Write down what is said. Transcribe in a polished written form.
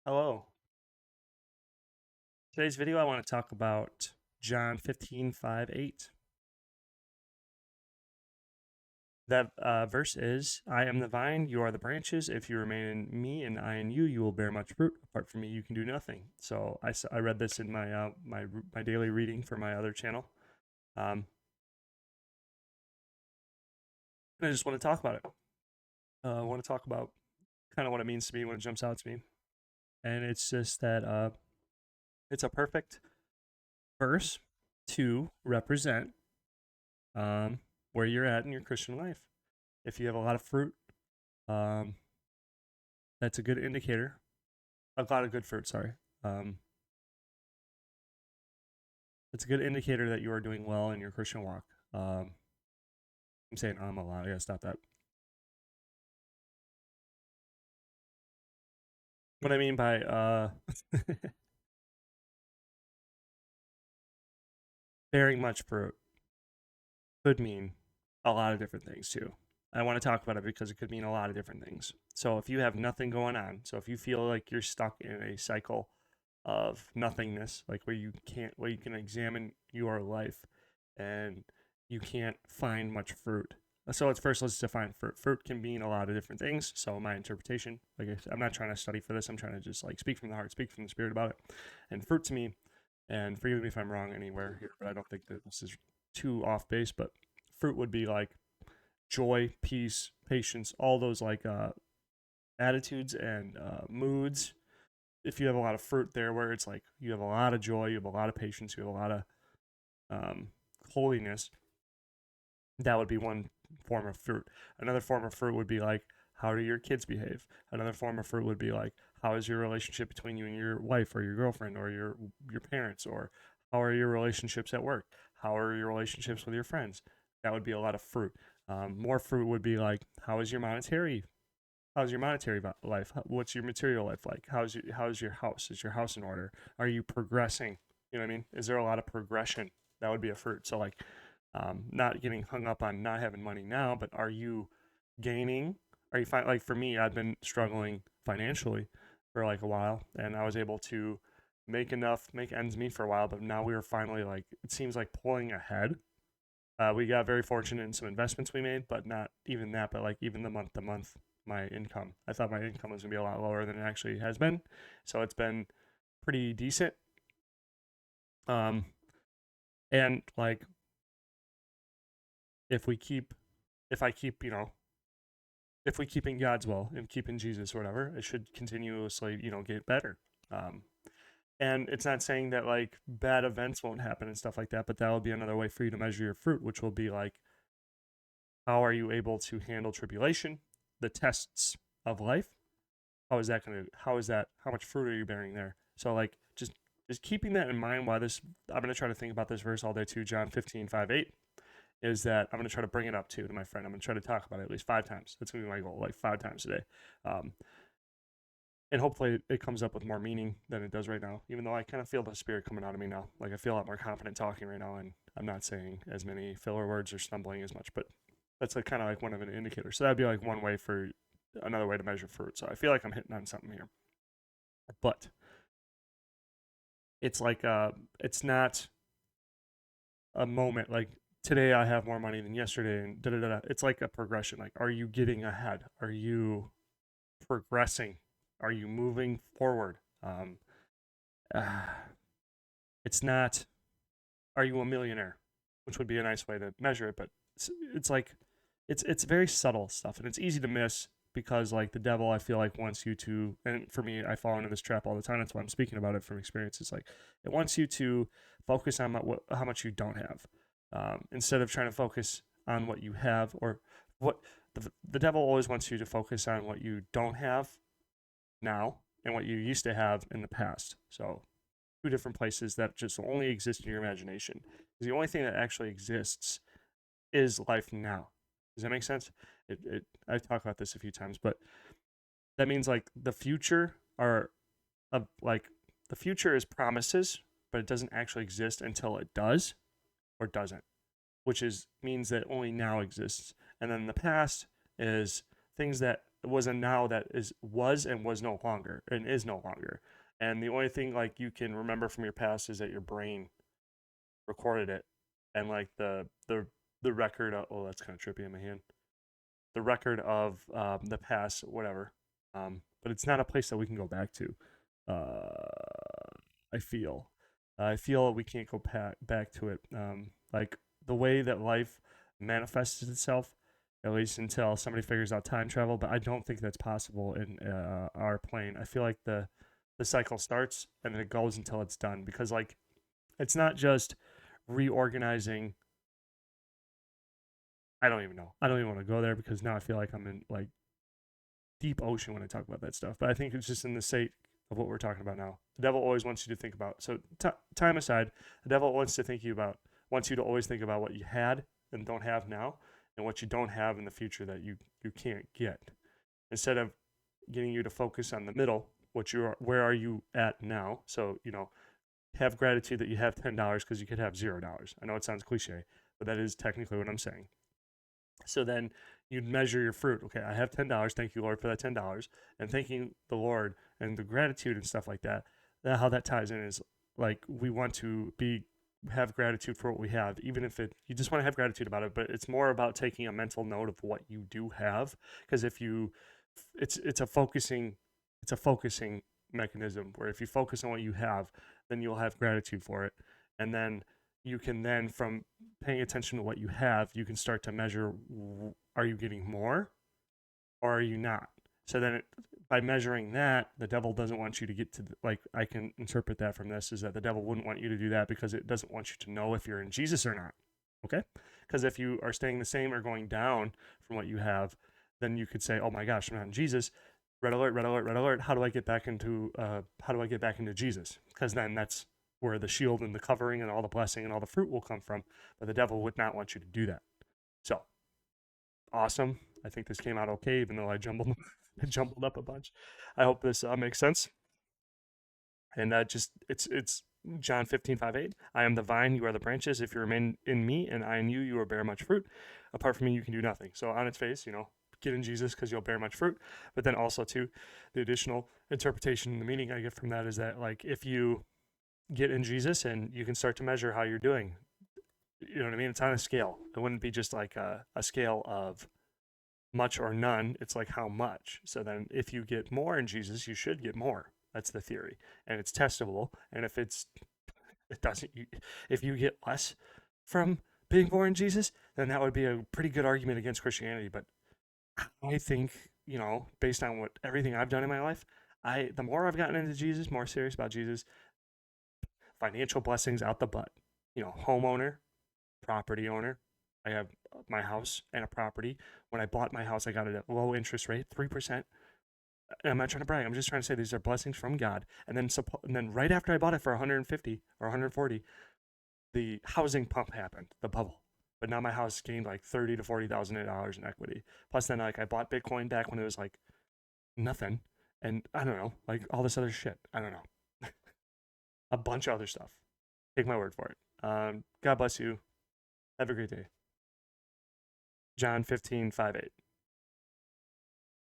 Hello. Today's video, I want to talk about John 15:5-8. That verse is, I am the vine, you are the branches. If you remain in me and I in you, you will bear much fruit. Apart from me, you can do nothing. So I read this in my daily reading for my other channel. And I just want to talk about it. I want to talk about kind of what it means to me when it jumps out to me. And it's just that it's a perfect verse to represent where you're at in your Christian life. If you have a lot of fruit, um, that's a good indicator. A lot of good fruit, sorry. It's a good indicator that you are doing well in your Christian walk. I'm saying a lot. I gotta stop that. What I mean by bearing much fruit could mean a lot of different things too. I want to talk about it because it could mean a lot of different things. So if you have nothing going on, so if you feel like you're stuck in a cycle of nothingness, like where you can examine your life and you can't find much fruit. So let's define fruit. Fruit can mean a lot of different things. So my interpretation, I'm not trying to study for this. I'm trying to just like speak from the heart, speak from the spirit about it. And fruit to me, and forgive me if I'm wrong anywhere here, but I don't think that this is too off base. But fruit would be like joy, peace, patience, all those attitudes and moods. If you have a lot of fruit there, where it's like you have a lot of joy, you have a lot of patience, you have a lot of um, holiness, that would be one form of fruit. Another form of fruit would be like, how do your kids behave? Another form of fruit would be like, how is your relationship between you and your wife or your girlfriend or your parents, or how are your relationships at work? How are your relationships with your friends? That would be a lot of fruit. More fruit would be like, how's your monetary life? What's your material life like? How's your house? Is your house in order? Are you progressing? You know what I mean? Is there a lot of progression? That would be a fruit. So like, not getting hung up on not having money now, but are you gaining? Are you like for me? I've been struggling financially for like a while, and I was able to make ends meet for a while, but now we are finally like it seems like pulling ahead. We got very fortunate in some investments we made, but not even that, but like even the month to month, my income. I thought my income was gonna be a lot lower than it actually has been. So it's been pretty decent. Um, and like if we keep, if I keep, if we keep in God's will and keep in Jesus or whatever, it should continuously, get better. Um, and it's not saying that like bad events won't happen and stuff like that, but that will be another way for you to measure your fruit, which will be like, how are you able to handle tribulation, the tests of life? How much fruit are you bearing there? So like just keeping that in mind while I'm going to try to think about this verse all day too, John 15:5-8, is that I'm going to try to bring it up to my friend. I'm going to try to talk about it at least 5 times. That's going to be my goal, like 5 times a day. Um, and hopefully it comes up with more meaning than it does right now, even though I kind of feel the spirit coming out of me now. Like I feel a lot more confident talking right now, and I'm not saying as many filler words or stumbling as much, but that's like kind of like one of an indicator. So that'd be like one way for another way to measure fruit. So I feel like I'm hitting on something here, but it's like it's not a moment like today I have more money than yesterday and da da da. It's like a progression. Like, are you getting ahead? Are you progressing? Are you moving forward? Uh, it's not. Are you a millionaire? Which would be a nice way to measure it, but it's like it's very subtle stuff, and it's easy to miss because like the devil, I feel like wants you to, and for me, I fall into this trap all the time. That's why I'm speaking about it from experience. It's like it wants you to focus on how much you don't have, instead of trying to focus on what you have or what the devil always wants you to focus on what you don't have now and what you used to have in the past. So two different places that just only exist in your imagination. Because the only thing that actually exists is life now. Does that make sense? I talked about this a few times, but that means like the future are like the future is promises, but it doesn't actually exist until it does or doesn't, which is means that only now exists. And then the past is things that was a now that was and was no longer and is no longer. And the only thing like you can remember from your past is that your brain recorded it, and like the record of, oh, that's kind of trippy in my hand. The record of the past, whatever. But it's not a place that we can go back to. I feel. I feel we can't go back to it. Like the way that life manifested itself, at least until somebody figures out time travel. But I don't think that's possible in our plane. I feel like the cycle starts and then it goes until it's done, because like it's not just reorganizing. I don't even know. I don't even want to go there because now I feel like I'm in like deep ocean when I talk about that stuff. But I think it's just in the sake of what we're talking about now. The devil always wants you to think about. So time aside, the devil wants you to always think about what you had and don't have now, and what you don't have in the future that you can't get. Instead of getting you to focus on the middle, where are you at now? So have gratitude that you have $10 because you could have $0. I know it sounds cliche, but that is technically what I'm saying. So then you'd measure your fruit. Okay, I have $10. Thank you, Lord, for that $10. And thanking the Lord and the gratitude and stuff like that. How that ties in is like we want to have gratitude for what we have, even if you just want to have gratitude about it. But it's more about taking a mental note of what you do have, because it's a focusing mechanism where if you focus on what you have, then you'll have gratitude for it, and then you can then, from paying attention to what you have, you can start to measure, are you getting more or are you not? So then by measuring that, the devil doesn't want you to get to, like, I can interpret that from this, is that the devil wouldn't want you to do that because it doesn't want you to know if you're in Jesus or not. Okay? Because if you are staying the same or going down from what you have, then you could say, oh my gosh, I'm not in Jesus. Red alert, red alert, red alert. How do I get back into Jesus? Because then that's where the shield and the covering and all the blessing and all the fruit will come from. But the devil would not want you to do that. So, awesome. I think this came out okay, even though I jumbled up a bunch. I hope this makes sense. And it's John 15:5-8. I am the vine, you are the branches. If you remain in me and I in you, you will bear much fruit. Apart from me, you can do nothing. So on its face, get in Jesus because you'll bear much fruit. But then also too, the additional interpretation and the meaning I get from that is that, like, if you get in Jesus and you can start to measure how you're doing, you know what I mean? It's on a scale. It wouldn't be just like a scale of much or none. It's like how much. So then if you get more in Jesus, you should get more. That's the theory. And it's testable. And if if you get less from being more in Jesus, then that would be a pretty good argument against Christianity. But I think, based on everything I've done in my life, the more I've gotten into Jesus, more serious about Jesus, financial blessings out the butt. Homeowner, property owner. I have my house and a property. When I bought my house, I got it at a low interest rate, 3%. And I'm not trying to brag. I'm just trying to say these are blessings from God. And then right after I bought it for 150 or 140, the housing pump happened, the bubble. But now my house gained like $30,000 to $40,000 in equity. Plus, then like I bought Bitcoin back when it was like nothing, and I don't know, like all this other shit. I don't know, a bunch of other stuff. Take my word for it. God bless you. Have a great day. John 15:5-8.